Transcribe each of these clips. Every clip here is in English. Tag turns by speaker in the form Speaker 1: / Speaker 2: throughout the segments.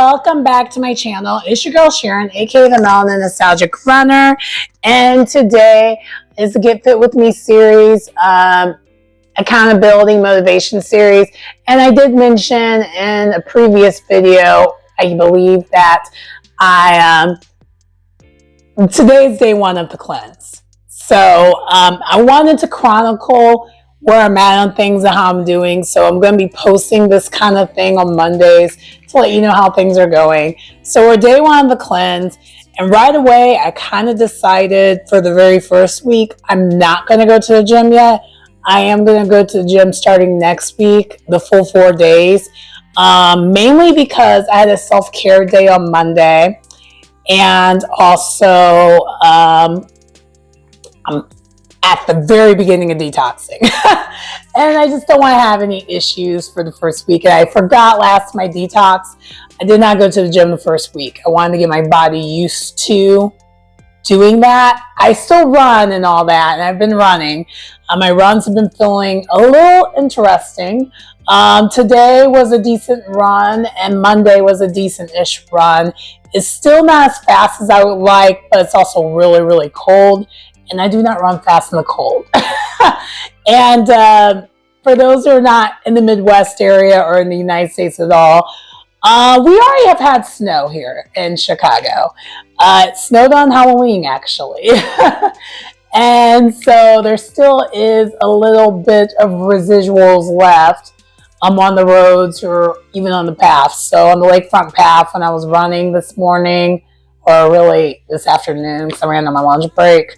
Speaker 1: welcome back to my channel. It's your girl Sharon, aka the Melanin Nostalgic Runner, and today is the Get Fit With Me series, accountability motivation series. And I did mention in a previous video, I believe, that today's day one of the cleanse. So I wanted to chronicle where I'm at on things and how I'm doing. So I'm going to be posting this kind of thing on Mondays to let you know how things are going. So we're day one of the cleanse, and right away I kind of decided for the very first week I'm not going to go to the gym yet. I am going to go to the gym starting next week, the full 4 days, mainly because I had a self-care day on Monday, and also I'm at the very beginning of detoxing. And I just don't want to have any issues for the first week. And I forgot my detox, I did not go to the gym the first week. I wanted to get my body used to doing that. I still run and all that, and I've been running. My runs have been feeling a little interesting. Today was a decent run, and Monday was a decent-ish run. It's still not as fast as I would like, but it's also really, really cold. And I do not run fast in the cold. And for those who are not in the Midwest area or in the United States at all, we already have had snow here in Chicago. It snowed on Halloween, actually. And so there still is a little bit of residuals left on the roads or even on the paths. So on the lakefront path, when I was running this morning, or really this afternoon, because I ran on my lunch break,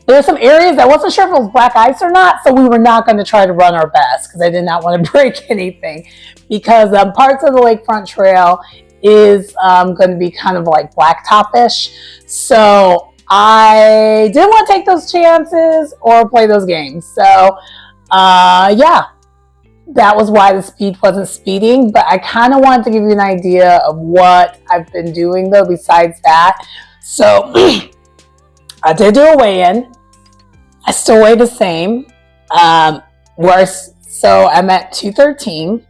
Speaker 1: there were some areas I wasn't sure if it was black ice or not, so we were not going to try to run our best because I did not want to break anything, because parts of the lakefront trail is going to be kind of like blacktop-ish, so I didn't want to take those chances or play those games. So yeah, that was why the speed wasn't speeding, but I kind of wanted to give you an idea of what I've been doing though besides that. So I did do a weigh-in. I still weigh the same. So I'm at 213.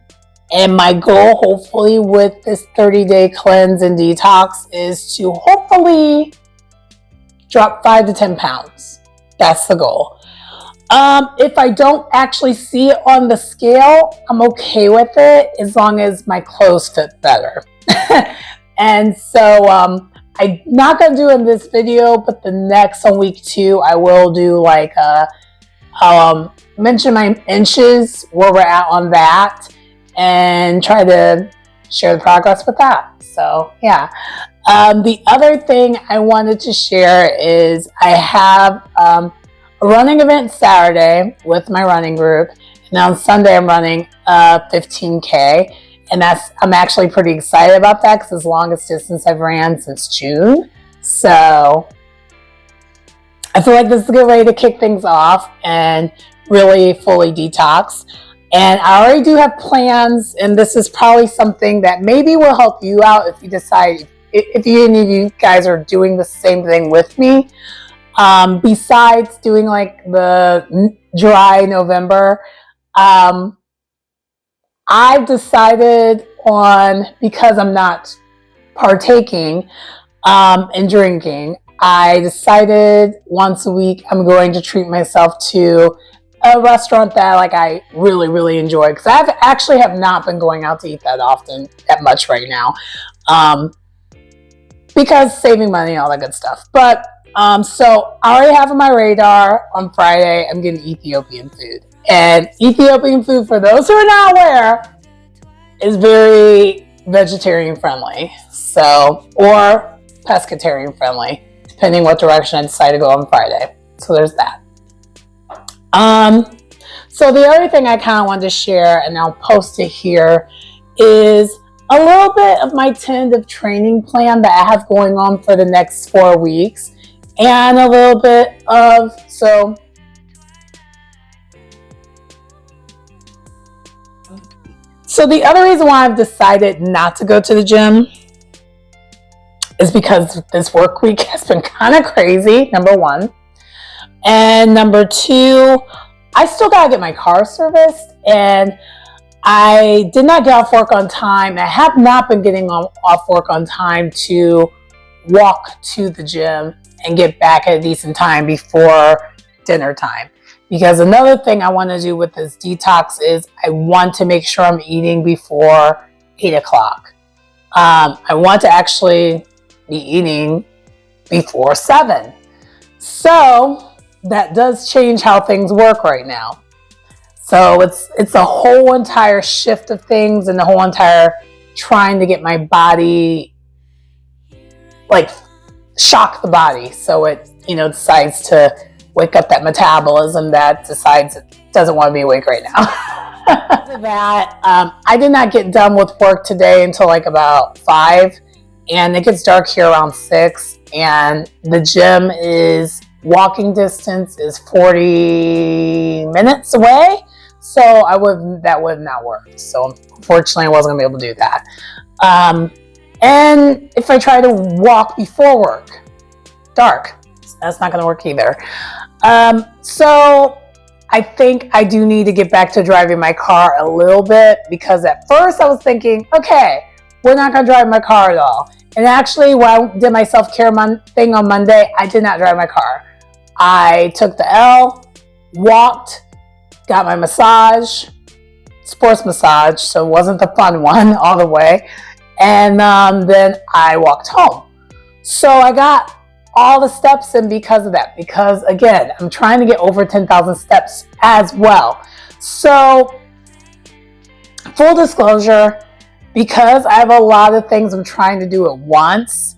Speaker 1: And my goal, hopefully, with this 30-day cleanse and detox is to hopefully drop 5 to 10 pounds. That's the goal. If I don't actually see it on the scale, I'm okay with it as long as my clothes fit better. And so I'm not going to do it in this video, but the next, on week 2, I will do like I'll mention my inches, where we're at on that, and try to share the progress with that. So yeah. The other thing I wanted to share is I have a running event Saturday with my running group, and on Sunday I'm running 15K. And I'm actually pretty excited about that because it's the longest distance I've ran since June. So I feel like this is a good way to kick things off and really fully detox. And I already do have plans, and this is probably something that maybe will help you out if you decide, if any of you guys are doing the same thing with me. Besides doing like the dry November, I've decided on, because I'm not partaking in drinking, I decided once a week I'm going to treat myself to a restaurant that I really, really enjoy, because I actually have not been going out to eat that much right now, because saving money and all that good stuff. But so I already have on my radar on Friday, I'm getting Ethiopian food. And Ethiopian food, for those who are not aware, is very vegetarian friendly, so, or pescatarian friendly, depending what direction I decide to go on Friday. So there's that. So the other thing I kind of wanted to share, and I'll post it here, is a little bit of my tentative training plan that I have going on for the next 4 weeks, and a little bit of, So the other reason why I've decided not to go to the gym is because this work week has been kind of crazy, number one. And number two, I still got to get my car serviced. And I did not get off work on time. I have not been getting off work on time to walk to the gym and get back at a decent time before dinner time. Because another thing I want to do with this detox is I want to make sure I'm eating before 8 o'clock. I want to actually be eating before 7. So that does change how things work right now. So it's a whole entire shift of things and the whole entire trying to get my body, like, shock the body so it, decides to wake up that metabolism that decides it doesn't want to be awake right now. After that, I did not get done with work today until like about 5, and it gets dark here around 6, and the gym is walking distance is 40 minutes away. So that would not work. So unfortunately I wasn't gonna be able to do that. And if I try to walk before work, dark, that's not gonna work either. So I think I do need to get back to driving my car a little bit, because at first I was thinking, okay, we're not gonna drive my car at all. And actually, when I did my self-care thing on Monday, I did not drive my car. I took the L, walked, got my massage, sports massage, so it wasn't the fun one all the way. And then I walked home. So I got all the steps in because of that. Because again, I'm trying to get over 10,000 steps as well. So full disclosure, because I have a lot of things I'm trying to do at once,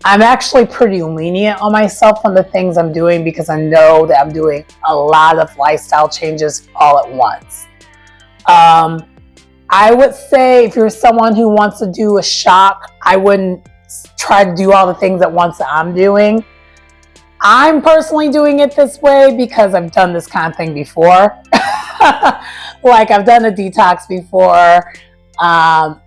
Speaker 1: I'm actually pretty lenient on myself on the things I'm doing, because I know that I'm doing a lot of lifestyle changes all at once. I would say if you're someone who wants to do a shock, I wouldn't try to do all the things at once that I'm doing. I'm personally doing it this way because I've done this kind of thing before. Like, I've done a detox before. I've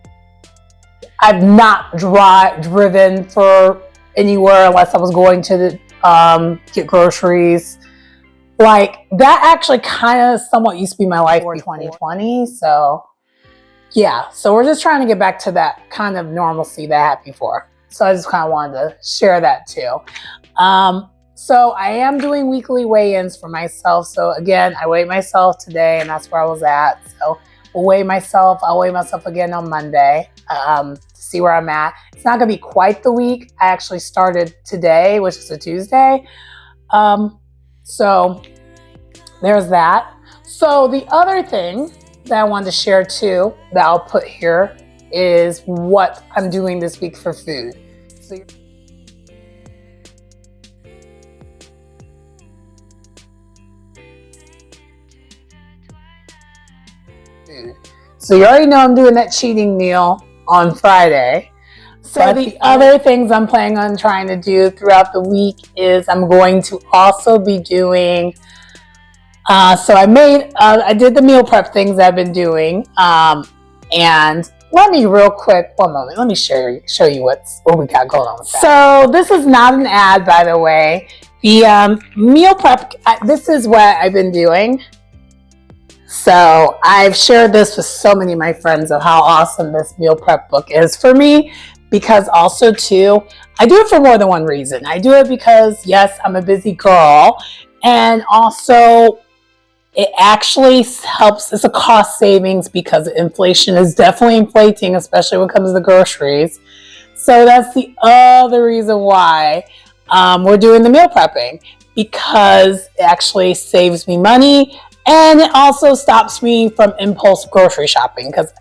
Speaker 1: not driven for anywhere unless I was going to get groceries. Like, that actually kind of somewhat used to be my life before 2020. So yeah, so we're just trying to get back to that kind of normalcy that I had before. So I just kind of wanted to share that too. So I am doing weekly weigh-ins for myself. So again, I weighed myself today, and that's where I was at. So I'll weigh myself again on Monday to see where I'm at. It's not gonna be quite the week. I actually started today, which is a Tuesday. So there's that. So the other thing that I wanted to share too, that I'll put here, is what I'm doing this week for food. So you already know I'm doing that cheating meal on Friday. So the other things I'm planning on trying to do throughout the week is I'm going to also be doing, so I did the meal prep things I've been doing. And let me real quick, one moment, let me show you what we got going on with that. So this is not an ad, by the way. The meal prep, this is what I've been doing. So I've shared this with so many of my friends of how awesome this meal prep book is for me, because also too, I do it for more than one reason. I do it because, yes, I'm a busy girl, and also it actually helps. It's a cost savings because inflation is definitely inflating, especially when it comes to the groceries. So that's the other reason why we're doing the meal prepping, because it actually saves me money. And it also stops me from impulse grocery shopping, because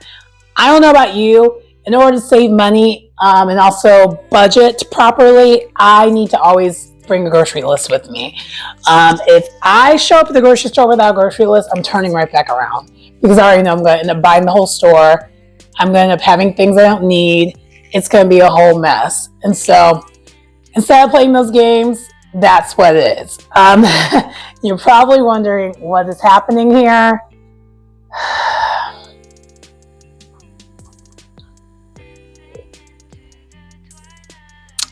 Speaker 1: I don't know about you, in order to save money and also budget properly, I need to always bring a grocery list with me. If I show up at the grocery store without a grocery list, I'm turning right back around, because I already know I'm going to end up buying the whole store. I'm going to end up having things I don't need. It's going to be a whole mess. And so instead of playing those games, that's what it is. You're probably wondering what is happening here.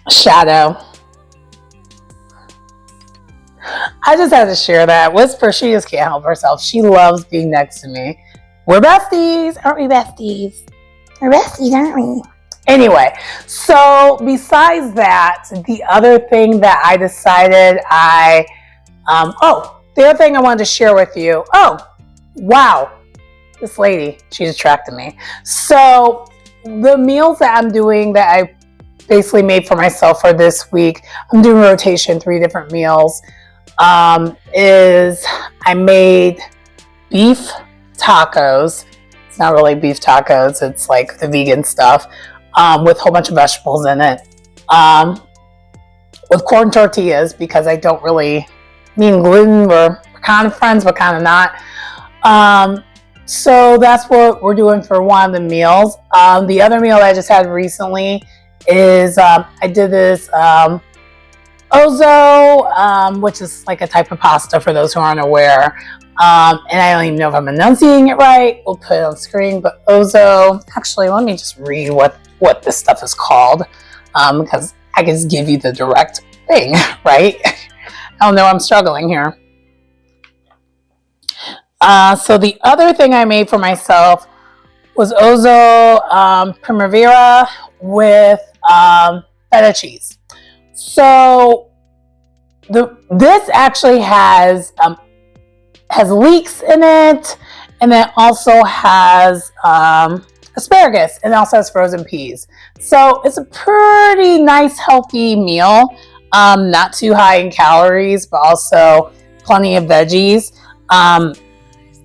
Speaker 1: Shadow. I just had to share that. Whisper, she just can't help herself. She loves being next to me. We're besties, aren't we, besties? We're besties, aren't we? Anyway, so besides that, the other thing that I decided the other thing I wanted to share with you. Oh, wow. This lady, she's attracted me. So the meals that I'm doing that I basically made for myself for this week, I'm doing rotation, 3 different meals, is I made beef tacos. It's not really beef tacos. It's like the vegan stuff, with a whole bunch of vegetables in it, with corn tortillas, because I don't really mean gluten. We're kind of friends, but kind of not. So that's what we're doing for one of the meals. The other meal I just had recently is I did this Ozo, which is like a type of pasta for those who aren't aware. And I don't even know if I'm enunciating it right. We'll put it on screen, but Ozo, actually, let me just read what this stuff is called, because I can just give you the direct thing, right? Oh no, I'm struggling here. So the other thing I made for myself was Ozo Primavera with feta cheese. So this actually has leeks in it, and then also has asparagus, and it also has frozen peas. So it's a pretty nice, healthy meal. Not too high in calories, but also plenty of veggies.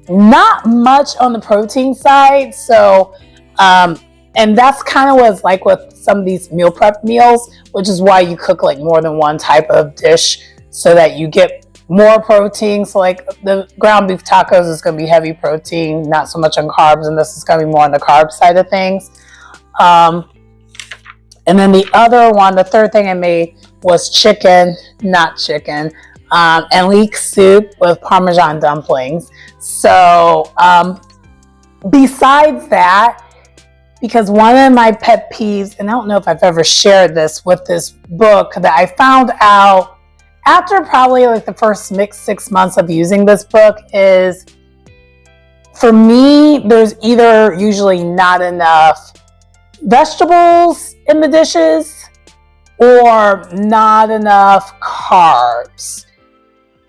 Speaker 1: Not much on the protein side. So, and that's kind of what it's like with some of these meal prep meals, which is why you cook like more than one type of dish so that you get more protein. So like the ground beef tacos is going to be heavy protein, not so much on carbs, and this is going to be more on the carb side of things. And then the other one, the third thing I made was chicken, not chicken, and leek soup with Parmesan dumplings. So besides that, because one of my pet peeves, and I don't know if I've ever shared this with this book, that I found out after probably like the first 6 months of using this book, is for me, there's either usually not enough vegetables in the dishes or not enough carbs.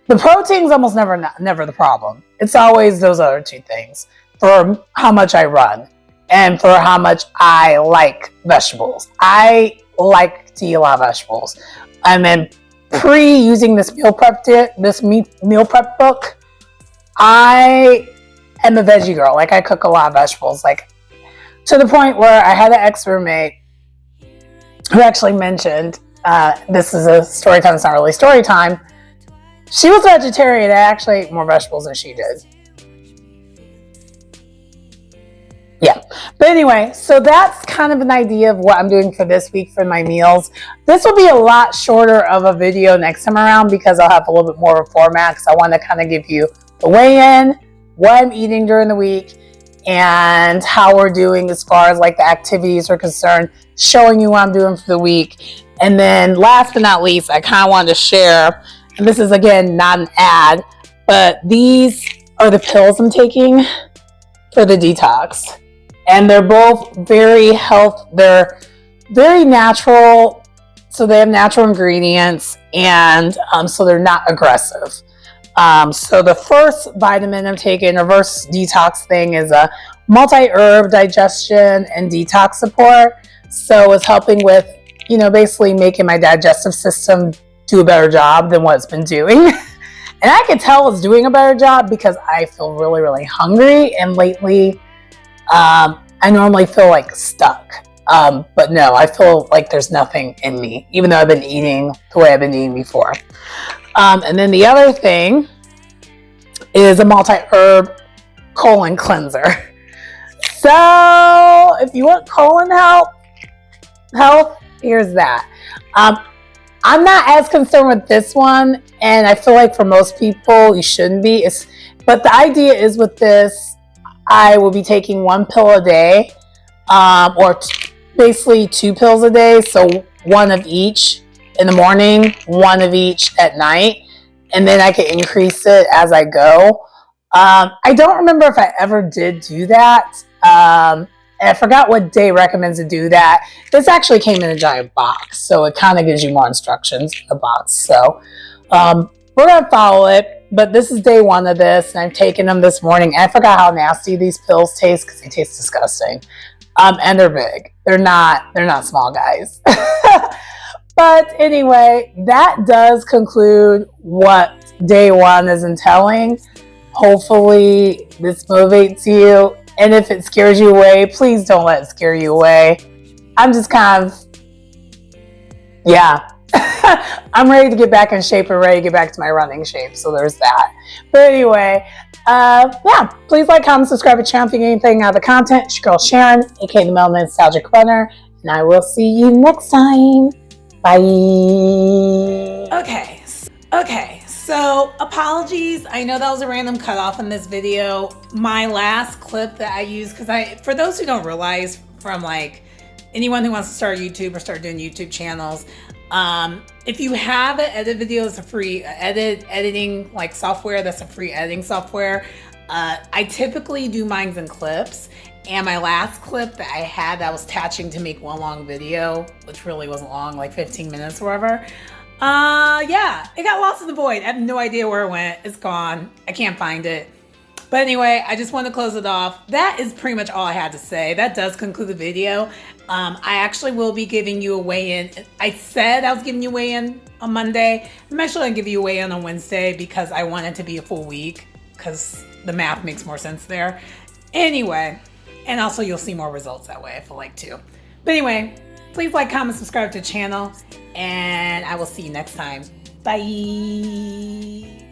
Speaker 1: The protein's almost never the problem. It's always those other 2 things, for how much I run and for how much I like vegetables. I like to eat a lot of vegetables. And then pre-using this meal prep book, I am a veggie girl. Like, I cook a lot of vegetables, like to the point where I had an ex-roommate who actually mentioned, this is a story time, it's not really story time. She was vegetarian and I actually ate more vegetables than she did. Yeah. But anyway, so that's kind of an idea of what I'm doing for this week for my meals. This will be a lot shorter of a video next time around because I'll have a little bit more of a format, because I want to kind of give you the weigh-in, what I'm eating during the week, and how we're doing as far as like the activities are concerned, showing you what I'm doing for the week. And then last but not least, I kind of wanted to share, and this is again not an ad, but these are the pills I'm taking for the detox. And they're both very they're very natural, so they have natural ingredients, and so they're not aggressive. So the first vitamin I'm taking, reverse detox thing, is a multi-herb digestion and detox support. So it's helping with, basically making my digestive system do a better job than what it's been doing. And I can tell it's doing a better job because I feel really, really hungry. And lately, I normally feel like stuck. But no, I feel like there's nothing in me, even though I've been eating the way I've been eating before. And then the other thing is a multi-herb colon cleanser. So if you want colon health, here's that. I'm not as concerned with this one, and I feel like for most people you shouldn't be. But the idea is with this, I will be taking 1 pill a day, or basically 2 pills a day. So 1 of each in the morning, 1 of each at night, and then I can increase it as I go. I don't remember if I ever did do that. And I forgot what day recommends to do that. This actually came in a giant box, so it kind of gives you more instructions in the box. So we're going to follow it, but this is day 1 of this, and I'm taking them this morning. And I forgot how nasty these pills taste because they taste disgusting. And they're big. They're not small, guys. But anyway, that does conclude what day 1 is entailing. Hopefully this motivates you. And if it scares you away, please don't let it scare you away. I'm just kind of, yeah. I'm ready to get back in shape and ready to get back to my running shape. So there's that. But anyway, yeah, please like, comment, subscribe to the channel if you get anything out of the content. It's your girl Sharon, aka the Melanin Nostalgic Runner. And I will see you next time. Bye. Okay, so apologies. I know that was a random cutoff in this video. My last clip that I used, because for those who don't realize, from like anyone who wants to start YouTube or start doing YouTube channels, if you have an edit video, it's a free editing like software. That's a free editing software. I typically do mine in clips. And my last clip that I had that I was attaching to make one long video, which really wasn't long, like 15 minutes or whatever. Yeah, it got lost in the void. I have no idea where it went. It's gone. I can't find it. But anyway, I just want to close it off. That is pretty much all I had to say. That does conclude the video. I actually will be giving you a weigh-in. I said I was giving you a weigh-in on Monday. I'm actually going to give you a weigh-in on Wednesday because I want it to be a full week because the math makes more sense there. Anyway. And also you'll see more results that way, I feel like too. But anyway, please like, comment, subscribe to the channel, and I will see you next time. Bye.